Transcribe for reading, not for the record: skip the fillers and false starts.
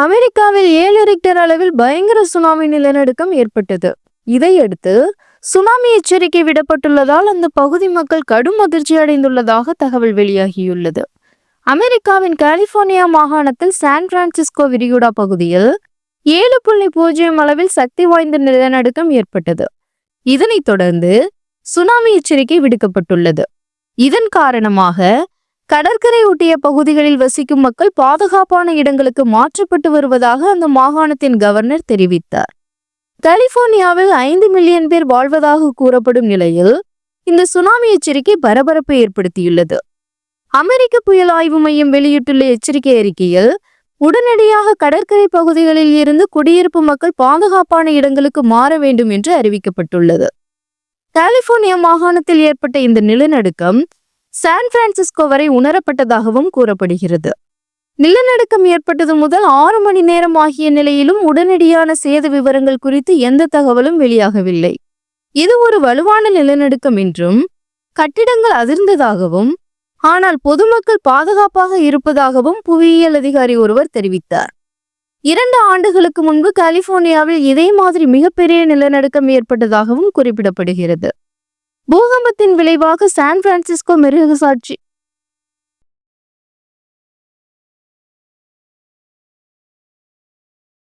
அமெரிக்காவில் 7 ரிக்டர் அளவில் பயங்கர சுனாமி நிலநடுக்கம் ஏற்பட்டது. இதையடுத்து சுனாமி எச்சரிக்கை விடப்பட்டுள்ளதால் அந்த பகுதி மக்கள் கடும் அதிர்ச்சி அடைந்துள்ளதாக தகவல் வெளியாகியுள்ளது. அமெரிக்காவின் கலிபோர்னியா மாகாணத்தில் சான் பிரான்சிஸ்கோ விரிகுடா பகுதியில் 7.0 அளவில் சக்தி வாய்ந்த நிலநடுக்கம் ஏற்பட்டது. இதனைத் தொடர்ந்து சுனாமி எச்சரிக்கை விடுக்கப்பட்டுள்ளது. இதன் காரணமாக கடற்கரை ஒட்டிய பகுதிகளில் வசிக்கும் மக்கள் பாதுகாப்பான இடங்களுக்கு மாற்றப்பட்டு வருவதாக அந்த மாகாணத்தின் கவர்னர் தெரிவித்தார். கலிபோர்னியாவில் 5 மில்லியன் பேர் வாழ்வதாக கூறப்படும் நிலையில் இந்த சுனாமி எச்சரிக்கை பரபரப்பை ஏற்படுத்தியுள்ளது. அமெரிக்க புயல் ஆய்வு மையம் வெளியிட்டுள்ள எச்சரிக்கை அறிக்கையில் உடனடியாக கடற்கரை பகுதிகளில் இருந்து குடியிருப்பு மக்கள் பாதுகாப்பான இடங்களுக்கு மாற வேண்டும் என்று அறிவிக்கப்பட்டுள்ளது. கலிபோர்னியா மாகாணத்தில் ஏற்பட்ட இந்த நிலநடுக்கம் சான் பிரான்சிஸ்கோ வரை உணரப்பட்டதாகவும் கூறப்படுகிறது. நிலநடுக்கம் ஏற்பட்டது முதல் 6 மணி நேரம் ஆகிய நிலையிலும் உடனடியான சேத விவரங்கள் குறித்து எந்த தகவலும் வெளியாகவில்லை. இது ஒரு வலுவான நிலநடுக்கம் என்றும் கட்டிடங்கள் அதிர்ந்ததாகவும் ஆனால் பொதுமக்கள் பாதுகாப்பாக இருப்பதாகவும் புவியியல் அதிகாரி ஒருவர் தெரிவித்தார். 2 ஆண்டுகளுக்கு முன்பு கலிபோர்னியாவில் இதே மாதிரி மிகப்பெரிய நிலநடுக்கம் ஏற்பட்டதாகவும் குறிப்பிடப்படுகிறது. பூகம்பத்தின் விளைவாக சான் பிரான்சிஸ்கோ மிருகசாட்சி